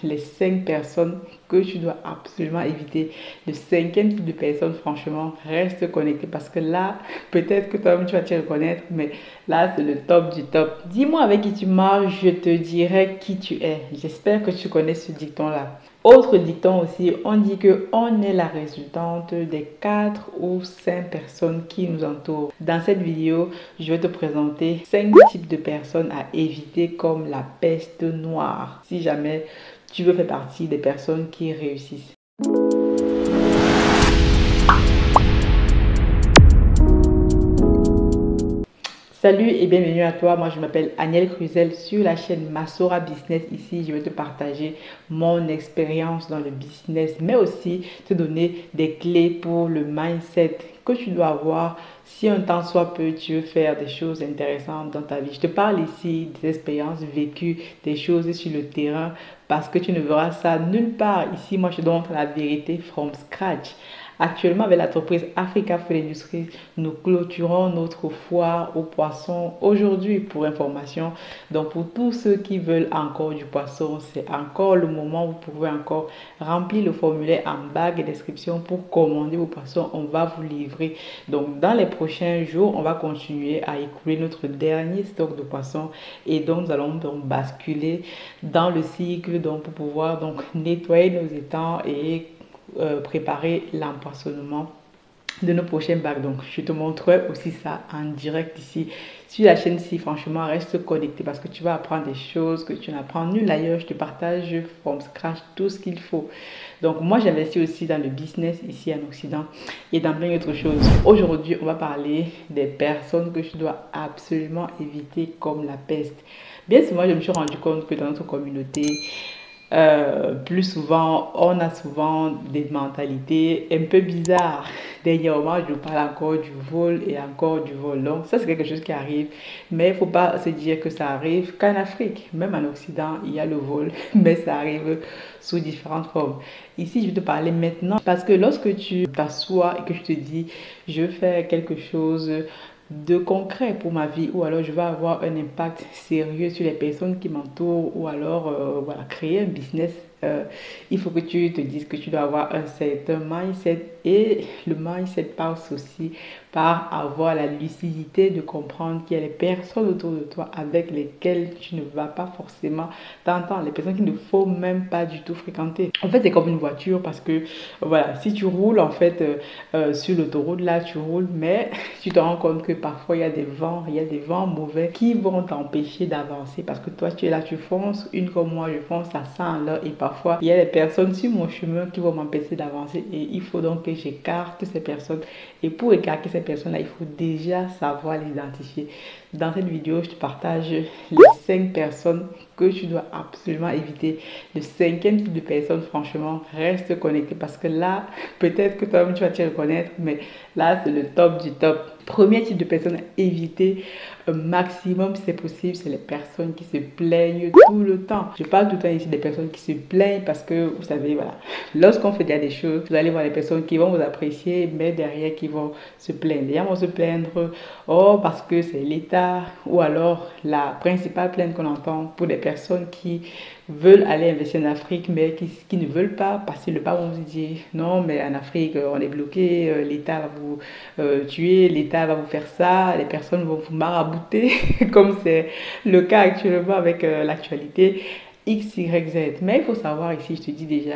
les 5 personnes que tu dois absolument éviter. Le 5e type de personne, franchement, reste connecté parce que là, peut-être que toi-même tu vas te reconnaître, mais là, c'est le top du top. Dis-moi avec qui tu marches, je te dirai qui tu es. J'espère que tu connais ce dicton-là. Autre dicton aussi, on dit que on est la résultante des 4 ou 5 personnes qui nous entourent. Dans cette vidéo, je vais te présenter 5 types de personnes à éviter comme la peste noire. Si jamais tu veux faire partie des personnes qui réussissent. Salut et bienvenue à toi, moi je m'appelle Aniel Cruzel sur la chaîne Masora Business. Ici je vais te partager mon expérience dans le business mais aussi te donner des clés pour le mindset que tu dois avoir si un temps soit peu tu veux faire des choses intéressantes dans ta vie. Je te parle ici des expériences vécues, des choses sur le terrain parce que tu ne verras ça nulle part. Ici moi je te donne la vérité from scratch. Actuellement, avec l'entreprise Africa Food Industries, nous clôturons notre foire aux poissons aujourd'hui pour information. Donc, pour tous ceux qui veulent encore du poisson, c'est encore le moment où vous pouvez encore remplir le formulaire en bas de description pour commander vos poissons. On va vous livrer. Donc, dans les prochains jours, on va continuer à écouler notre dernier stock de poissons et donc nous allons donc basculer dans le cycle donc, pour pouvoir donc nettoyer nos étangs et préparer l'empoisonnement de nos prochains bacs. Donc, je te montrerai aussi ça en direct ici sur la chaîne-ci. Franchement, reste connecté parce que tu vas apprendre des choses que tu n'apprends nulle ailleurs. Je te partage from scratch tout ce qu'il faut. Donc, moi, j'investis aussi dans le business ici en Occident et dans plein d'autres choses. Aujourd'hui, on va parler des personnes que tu dois absolument éviter comme la peste. Bien souvent, je me suis rendu compte que dans notre communauté, plus souvent, on a souvent des mentalités un peu bizarres. Dernièrement, je vous parle encore du vol et encore du vol. Donc, ça, c'est quelque chose qui arrive. Mais il ne faut pas se dire que ça arrive qu'en Afrique. Même en Occident, il y a le vol, mais ça arrive sous différentes formes. Ici, je vais te parler maintenant parce que lorsque tu t'assois et que je te dis, je veux faire quelque chose de concret pour ma vie ou alors je vais avoir un impact sérieux sur les personnes qui m'entourent ou alors voilà, créer un business, il faut que tu te dises que tu dois avoir un certain mindset et le mindset passe aussi par avoir la lucidité de comprendre qu'il y a les personnes autour de toi avec lesquelles tu ne vas pas forcément t'entendre, les personnes qu'il ne faut même pas du tout fréquenter. En fait, c'est comme une voiture parce que voilà, si tu roules en fait sur l'autoroute là, tu roules mais tu te rends compte que parfois il y a des vents mauvais qui vont t'empêcher d'avancer parce que toi tu es là, tu fonces, une comme moi, je fonce à 100 à l'heure et parfois il y a des personnes sur mon chemin qui vont m'empêcher d'avancer et il faut donc que j'écarte ces personnes et pour écarter ces personnes-là, il faut déjà savoir les identifier. Dans cette vidéo, je te partage les 5 personnes que tu dois absolument éviter. Le 5e type de personne, franchement, reste connecté parce que là, peut-être que toi-même tu vas te reconnaître, mais là, c'est le top du top. Premier type de personne à éviter un maximum si c'est possible, c'est les personnes qui se plaignent tout le temps. Je parle tout le temps ici des personnes qui se plaignent parce que, vous savez, voilà, lorsqu'on fait déjà des choses, vous allez voir les personnes qui vont vous apprécier, mais derrière qui vont se plaindre. Les gens vont se plaindre, oh, parce que c'est l'État, ou alors la principale plainte qu'on entend pour des personnes qui veulent aller investir en Afrique, mais qui ne veulent pas passer le pas, on se dit non, mais en Afrique, on est bloqué, l'État va vous tuer, l'État va vous faire ça, les personnes vont vous marabouter, comme c'est le cas actuellement avec l'actualité. X, Y, Z. Mais il faut savoir ici, je te dis déjà,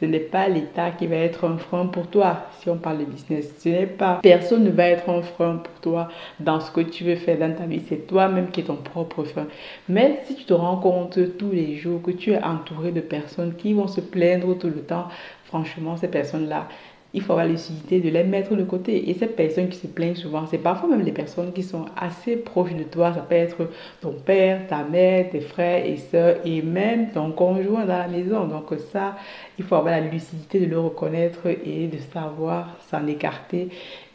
ce n'est pas l'État qui va être un frein pour toi si on parle de business. Ce n'est pas, personne ne va être un frein pour toi dans ce que tu veux faire dans ta vie. C'est toi-même qui es ton propre frein. Mais si tu te rends compte tous les jours que tu es entouré de personnes qui vont se plaindre tout le temps, franchement, ces personnes-là, il faut avoir la lucidité de les mettre de côté. Et ces personnes qui se plaignent souvent, c'est parfois même les personnes qui sont assez proches de toi. Ça peut être ton père, ta mère, tes frères et sœurs et même ton conjoint dans la maison. Donc ça, il faut avoir la lucidité de le reconnaître et de savoir s'en écarter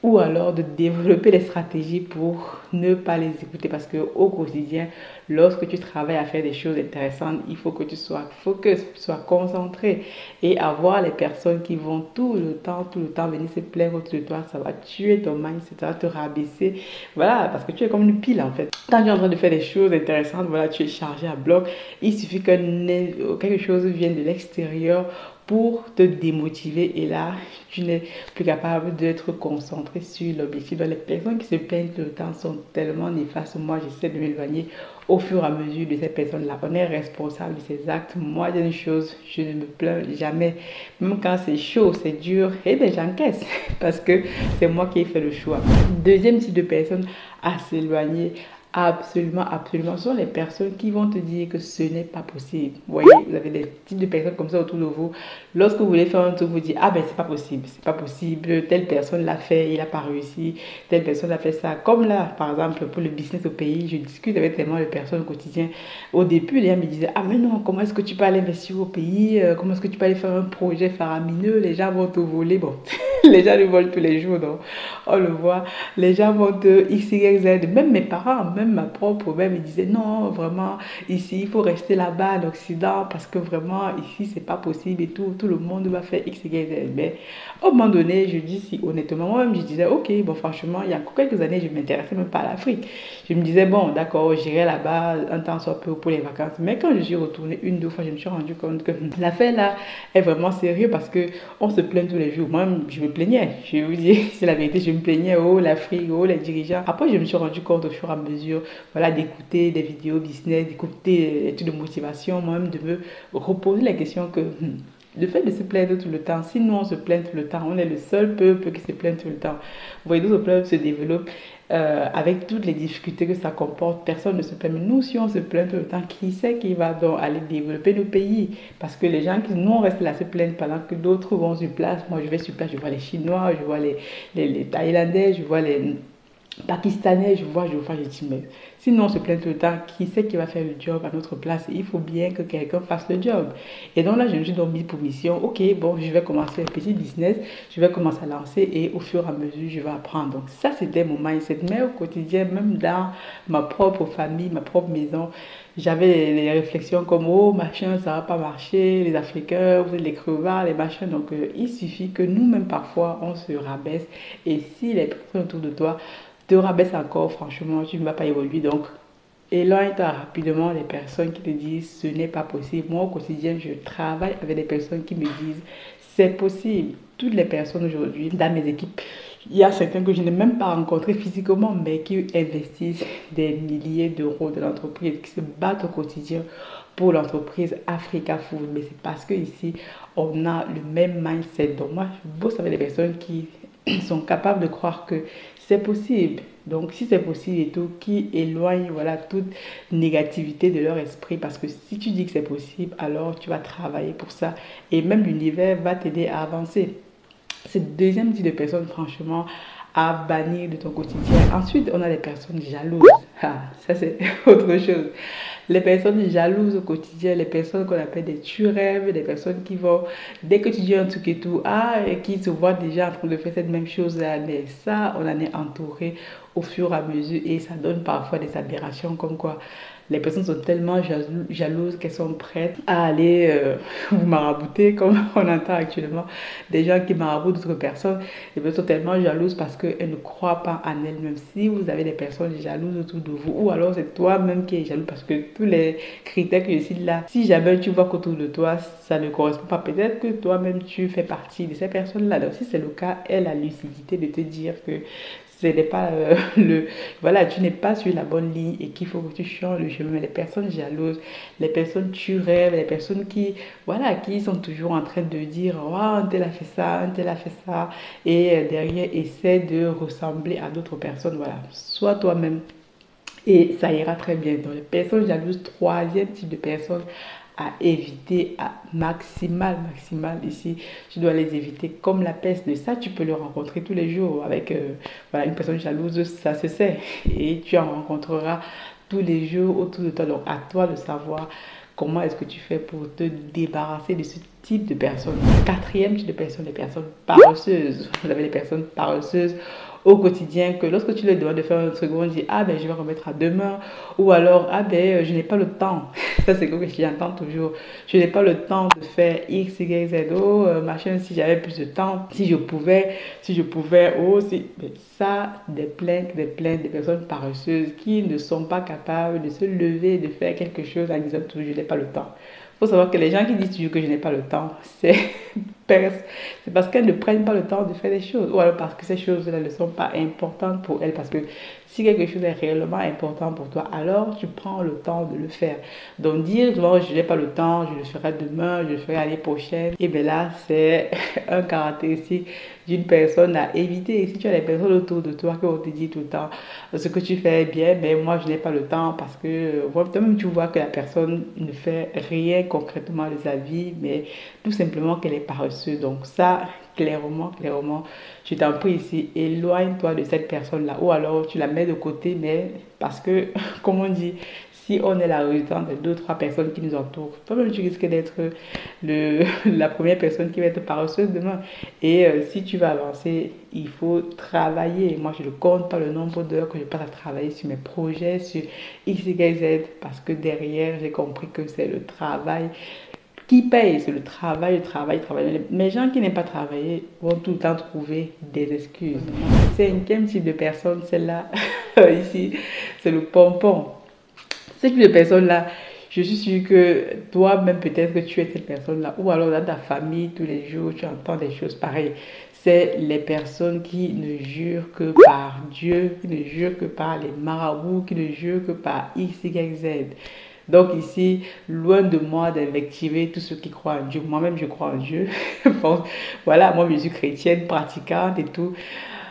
ou alors de développer des stratégies pour ne pas les écouter parce que au quotidien, lorsque tu travailles à faire des choses intéressantes, il faut que tu sois focus, sois concentré et avoir les personnes qui vont tout le temps venir se plaindre autour de toi, ça va tuer ton mindset, ça va te rabaisser, voilà, parce que tu es comme une pile en fait. Quand tu es en train de faire des choses intéressantes, voilà, tu es chargé à bloc, il suffit que quelque chose vienne de l'extérieur pour te démotiver et là, tu n'es plus capable d'être concentré sur l'objectif. Donc, les personnes qui se plaignent tout le temps sont tellement néfastes. Moi, j'essaie de m'éloigner au fur et à mesure de ces personnes-là. On est responsable de ses actes. Moi, j'ai une chose, je ne me plains jamais. Même quand c'est chaud, c'est dur, eh bien, j'encaisse parce que c'est moi qui ai fait le choix. Deuxième type de personnes à s'éloigner, absolument, absolument. Ce sont les personnes qui vont te dire que ce n'est pas possible. Vous voyez, vous avez des types de personnes comme ça autour de vous. Lorsque vous voulez faire un truc, vous dites, ah ben c'est pas possible, telle personne l'a fait, il n'a pas réussi, telle personne a fait ça. Comme là, par exemple, pour le business au pays, je discute avec tellement de personnes au quotidien. Au début, les gens me disaient, ah mais non, comment est-ce que tu peux aller investir au pays? Comment est-ce que tu peux aller faire un projet faramineux? Les gens vont te voler. Bon, les gens le volent tous les jours, donc on le voit. Les gens vont te X, Y, Z. Même mes parents, même ma propre mère me disait non, vraiment, ici, il faut rester là-bas en Occident parce que vraiment, ici, c'est pas possible et tout le monde va faire X, Y, Z. Mais au moment donné, je dis si honnêtement, moi-même, je disais, ok, bon, franchement, il y a quelques années, je ne m'intéressais même pas à l'Afrique. Je me disais, bon, d'accord, j'irai là-bas un temps soit peu pour les vacances. Mais quand je suis retournée une, deux fois, je me suis rendu compte que l'affaire là est vraiment sérieuse parce que on se plaint tous les jours. Moi, je me plaignais. Je vais vous dire, c'est la vérité, je me plaignais, oh, l'Afrique, oh, les dirigeants. Après, je me suis rendu compte au fur et à mesure, voilà, d'écouter des vidéos business, d'écouter des études de motivation, moi-même de me reposer la question que le fait de se plaindre tout le temps, si nous on se plaint tout le temps, on est le seul peuple qui se plaint tout le temps. Vous voyez, d'autres peuples se développent avec toutes les difficultés que ça comporte. Personne ne se plaint. Mais nous, si on se plaint tout le temps, qui sait qui va donc aller développer nos pays? Parce que les gens qui nous on reste là se plaignent pendant que d'autres vont sur place. Moi, je vais sur place, je vois les Chinois, je vois les Thaïlandais, je vois les Pakistanais, je dis, mais sinon on se plaint tout le temps, qui c'est qui va faire le job à notre place? Il faut bien que quelqu'un fasse le job. Et donc là, je me suis donc mis pour mission, ok, bon, je vais commencer un petit business, je vais commencer à lancer et au fur et à mesure, je vais apprendre. Donc ça, c'était mon mindset. Mais au quotidien, même dans ma propre famille, ma propre maison, j'avais les réflexions comme, oh, machin, ça va pas marcher, les Africains, vous êtes les crevards, les machins. Donc, il suffit que nous-mêmes, parfois, on se rabaisse. Et si les personnes autour de toi te rabaisse encore, franchement, tu ne vas pas évoluer. Donc, éloigne-toi rapidement des personnes qui te disent ce n'est pas possible. Moi, au quotidien, je travaille avec des personnes qui me disent c'est possible. Toutes les personnes aujourd'hui dans mes équipes, il y a certains que je n'ai même pas rencontrés physiquement, mais qui investissent des milliers d'euros de l'entreprise, qui se battent au quotidien pour l'entreprise Africa Food. Mais c'est parce que ici, on a le même mindset. Donc, moi, je bosse avec des personnes qui sont capables de croire que c'est possible. Donc, si c'est possible et tout, qui éloigne voilà, toute négativité de leur esprit. Parce que si tu dis que c'est possible, alors tu vas travailler pour ça. Et même l'univers va t'aider à avancer. C'est le deuxième type de personne, franchement, à bannir de ton quotidien. Ensuite, on a les personnes jalouses. Ah, ça, c'est autre chose. Les personnes jalouses au quotidien, les personnes qu'on appelle des tueurs-rêves, des personnes qui vont, dès que tu dis un truc et tout, et qui se voient déjà en train de faire cette même chose-là. Mais ça, on en est entouré au fur et à mesure et ça donne parfois des aberrations comme quoi les personnes sont tellement jalouses qu'elles sont prêtes à aller vous marabouter, comme on entend actuellement. Des gens qui maraboutent d'autres personnes, les personnes sont tellement jalouses parce qu'elles ne croient pas en elles-mêmes. Si vous avez des personnes jalouses autour de vous, ou alors c'est toi-même qui es jaloux, parce que tous les critères que je cite là, si jamais tu vois qu'autour de toi, ça ne correspond pas, peut-être que toi-même tu fais partie de ces personnes-là. Donc si c'est le cas, aie la lucidité de te dire que ce n'est pas voilà, tu n'es pas sur la bonne ligne et qu'il faut que tu changes le chemin. Les personnes jalouses, les personnes tu rêves, les personnes qui, voilà, qui sont toujours en train de dire, oh, un tel a fait ça, un tel a fait ça, et derrière, essaie de ressembler à d'autres personnes. Voilà, sois toi-même et ça ira très bien. Donc, les personnes jalouses, troisième type de personnes à éviter maximal ici, tu dois les éviter comme la peste. De ça, tu peux le rencontrer tous les jours avec voilà, une personne jalouse, ça se sait, et tu en rencontreras tous les jours autour de toi. Donc à toi de savoir comment est-ce que tu fais pour te débarrasser de ce type de personnes. Quatrième type de personnes, les personnes paresseuses. Vous avez les personnes paresseuses au quotidien que lorsque tu leur demandes de faire un truc, on dit ah ben je vais remettre à demain ou alors ah ben je n'ai pas le temps. Ça c'est quelque chose que j'entends toujours. Je n'ai pas le temps de faire X, Y, Z. Oh machin, si j'avais plus de temps, si je pouvais, oh si. Mais ça, des plaintes, des personnes paresseuses qui ne sont pas capables de se lever, de faire quelque chose en disant toujours je n'ai pas le temps. Il faut savoir que les gens qui disent toujours que je n'ai pas le temps, c'est parce qu'elles ne prennent pas le temps de faire des choses. Ou alors parce que ces choses-là ne sont pas importantes pour elles. Parce que si quelque chose est réellement important pour toi, alors tu prends le temps de le faire. Donc dire, bon, je n'ai pas le temps, je le ferai demain, je le ferai l'année prochaine, et bien là, c'est un caractéristique d'une personne à éviter. Et si tu as des personnes autour de toi qui vont te dire tout le temps ce que tu fais bien, mais moi je n'ai pas le temps parce que toi-même tu vois que la personne ne fait rien concrètement de sa vie, mais tout simplement qu'elle est paresseuse. Donc ça, clairement, je t'en prie ici, éloigne-toi de cette personne-là. Ou alors tu la mets de côté, mais parce que, comme on dit, si on est la résultante de deux, trois personnes qui nous entourent, toi-même tu risques d'être la première personne qui va être paresseuse demain. Et si tu vas avancer, il faut travailler. Moi, je ne compte pas le nombre d'heures que je passe à travailler sur mes projets, sur X, Y, Z, parce que derrière, j'ai compris que c'est le travail qui paye, c'est le travail, le travail, le travail. Les gens qui n'aiment pas travailler vont tout le temps trouver des excuses. Cinquième type de personne, celle-là, ici, c'est le pompon. Ce type de personne-là, je suis sûre que toi-même, peut-être que tu es cette personne-là, ou alors dans ta famille, tous les jours, tu entends des choses pareilles. C'est les personnes qui ne jurent que par Dieu, qui ne jurent que par les marabouts, qui ne jurent que par X, Y, Z. Donc ici, loin de moi d'invectiver tous ceux qui croient en Dieu. Moi-même, je crois en Dieu. Bon, voilà, moi, je suis chrétienne, pratiquante et tout.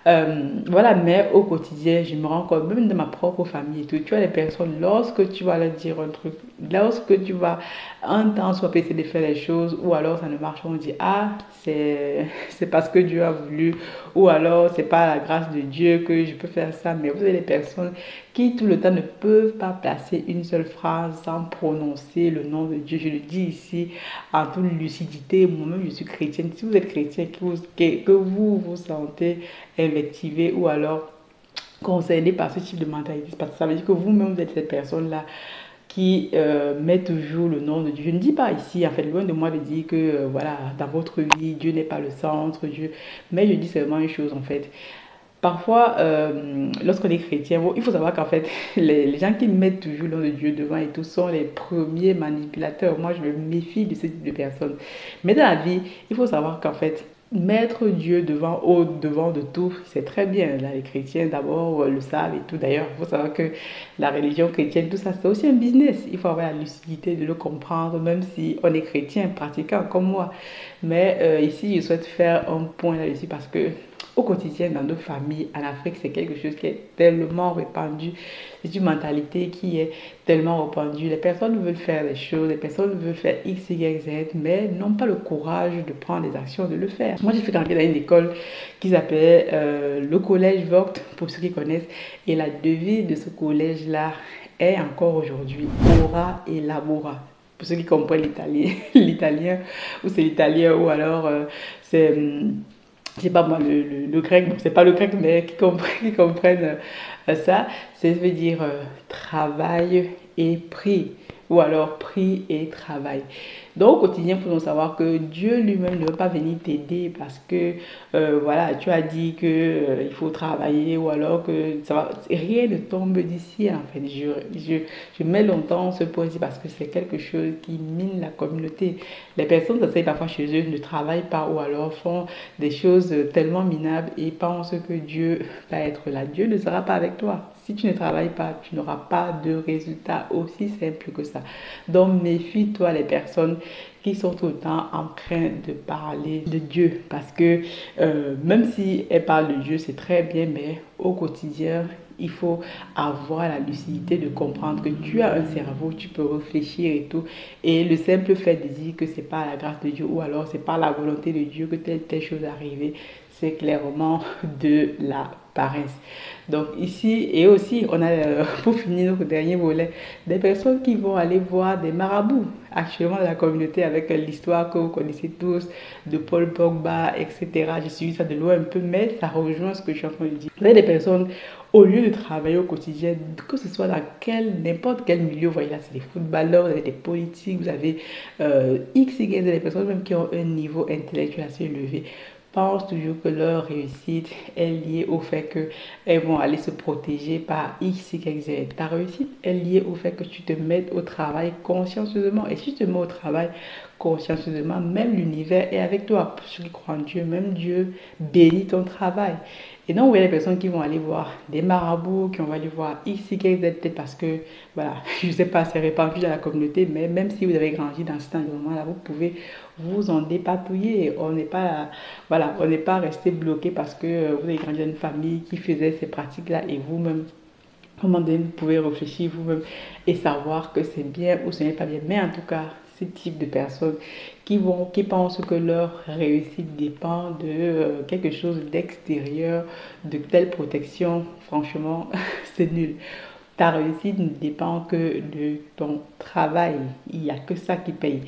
Voilà, mais au quotidien, je me rends compte, même de ma propre famille et tout, tu as les personnes, lorsque tu vas leur dire un truc, lorsque tu vas un temps soit essayer de faire les choses, ou alors ça ne marche pas, on dit, ah, c'est parce que Dieu a voulu, ou alors c'est pas la grâce de Dieu que je peux faire ça, mais vous avez des personnes qui tout le temps ne peuvent pas placer une seule phrase sans prononcer le nom de Dieu. Je le dis ici en toute lucidité, moi-même je suis chrétienne. Si vous êtes chrétien, que vous vous sentez invectivé ou alors concerné par ce type de mentalité, parce que ça veut dire que vous-même vous êtes cette personne-là qui met toujours le nom de Dieu. Je ne dis pas ici, en fait, loin de moi de dire que voilà, dans votre vie, Dieu n'est pas le centre, Dieu, mais je dis seulement une chose en fait. Parfois, lorsqu'on est chrétien, bon, il faut savoir qu'en fait, les gens qui mettent toujours le nom de Dieu devant et tout sont les premiers manipulateurs. Moi, je me méfie de ce type de personnes. Mais dans la vie, il faut savoir qu'en fait, mettre Dieu devant, au devant de tout, c'est très bien. Là, les chrétiens, d'abord, le savent et tout. D'ailleurs, il faut savoir que la religion chrétienne, tout ça, c'est aussi un business. Il faut avoir la lucidité de le comprendre, même si on est chrétien, pratiquant comme moi. Mais ici, je souhaite faire un point là-dessus parce que au quotidien, dans nos familles, en Afrique, c'est quelque chose qui est tellement répandu. C'est une mentalité qui est tellement répandue. Les personnes veulent faire des choses, les personnes veulent faire X, Y, Z, mais n'ont pas le courage de prendre des actions, de le faire. Moi, j'ai fait rentrer dans une école qui s'appelle le collège Vogt, pour ceux qui connaissent. Et la devise de ce collège-là est encore aujourd'hui Ora et Labora. Pour ceux qui comprennent l'italien, l'italien, ou c'est l'italien, ou alors c'est c'est pas moi le grec, bon, c'est pas le grec, mais qui comprennent ça, ça veut dire travail et prix, ou alors prix et travail. Donc au quotidien, il faut donc savoir que Dieu lui-même ne veut pas venir t'aider parce que voilà, tu as dit que il faut travailler ou alors que ça va, rien ne tombe d'ici en fait. Je mets longtemps ce point-ci parce que c'est quelque chose qui mine la communauté. Les personnes s'asseyent parfois chez eux, ne travaillent pas ou alors font des choses tellement minables et pensent que Dieu va être là. Dieu ne sera pas avec toi. Si tu ne travailles pas, tu n'auras pas de résultat aussi simple que ça. Donc méfie-toi les personnes qui sont tout le temps en train de parler de Dieu. Parce que même si elles parlent de Dieu, c'est très bien, mais au quotidien, il faut avoir la lucidité de comprendre que tu as un cerveau, tu peux réfléchir et tout. Et le simple fait de dire que c'est pas la grâce de Dieu ou alors c'est pas la volonté de Dieu que telle chose est arrivée, c'est clairement de la paresse. Donc ici, et aussi, on a, pour finir notre dernier volet, des personnes qui vont aller voir des marabouts actuellement dans la communauté avec l'histoire que vous connaissez tous de Paul Pogba, etc. J'ai suivi ça de loin un peu, mais ça rejoint ce que je suis en train de dire. Vous avez des personnes, au lieu de travailler au quotidien, que ce soit dans n'importe quel milieu, vous voyez là, c'est des footballeurs, vous avez des politiques, vous avez X, Y, des personnes même qui ont un niveau intellectuel assez élevé, pensent toujours que leur réussite est liée au fait qu'elles vont aller se protéger par X, Y, Z. Ta réussite est liée au fait que tu te mettes au travail consciencieusement. Et si tu te mets au travail consciencieusement, même l'univers est avec toi. Pour ceux qui croient en Dieu, même Dieu bénit ton travail. Et donc, vous voyez les personnes qui vont aller voir des marabouts, qui vont aller voir X, Y, Z, peut-être parce que, voilà, je ne sais pas, c'est répandu dans la communauté, mais même si vous avez grandi dans cet environnement-là, vous pouvez vous en dépatouiller. On n'est pas, voilà, on n'est pas resté bloqué parce que vous avez grandi dans une famille qui faisait ces pratiques-là et vous-même, à un moment donné, vous pouvez réfléchir vous-même et savoir que c'est bien ou ce n'est pas bien. Mais en tout cas, ce type de personnes qui pensent que leur réussite dépend de quelque chose d'extérieur, de telle protection, franchement, c'est nul. Ta réussite ne dépend que de ton travail. Il n'y a que ça qui paye.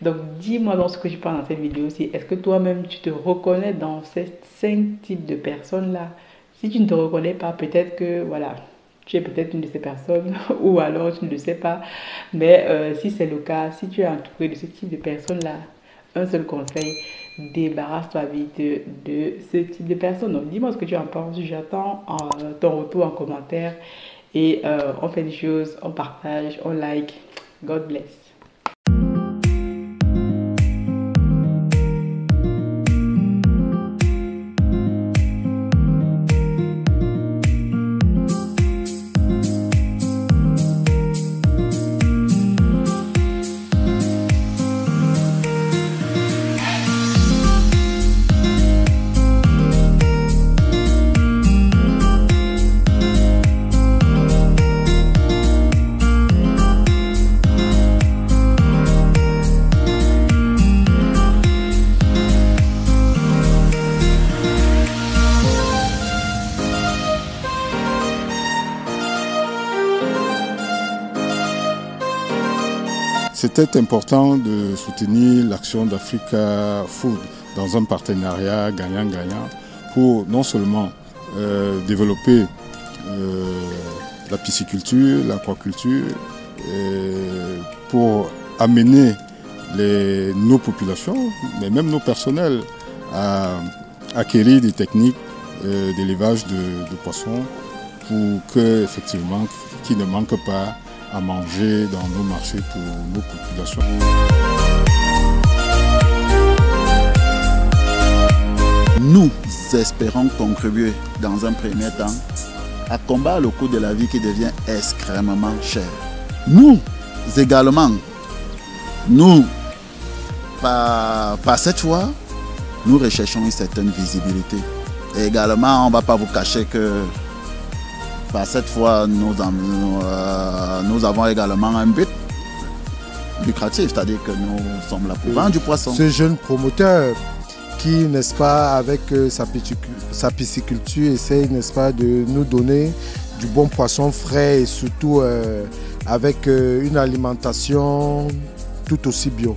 Donc, dis-moi dans ce que je parle dans cette vidéo aussi, est-ce que toi-même, tu te reconnais dans ces 5 types de personnes-là? Si tu ne te reconnais pas, peut-être que, voilà, tu es peut-être une de ces personnes ou alors tu ne le sais pas. Mais si c'est le cas, si tu es entouré de ce type de personnes-là, un seul conseil, débarrasse-toi vite de ce type de personnes. Donc, dis-moi ce que tu en penses. J'attends ton retour en commentaire. Et on fait des choses, on partage, on like. God bless. C'était important de soutenir l'action d'Africa Food dans un partenariat gagnant-gagnant pour non seulement développer la pisciculture, l'aquaculture, pour amener nos populations, mais même nos personnels, à acquérir des techniques d'élevage de poissons pour que, effectivement, qu'ils ne manquent pas à manger dans nos marchés pour nos populations. Nous espérons contribuer dans un premier temps à combattre le coût de la vie qui devient extrêmement cher. Nous également, par cette voie, nous recherchons une certaine visibilité. Et également, on ne va pas vous cacher que par cette fois, nous avons également un but lucratif, c'est-à-dire que nous sommes là pour vendre du poisson. Ce jeune promoteur qui, n'est-ce pas, avec sa pisciculture, essaye, n'est-ce pas, de nous donner du bon poisson frais et surtout avec une alimentation tout aussi bio.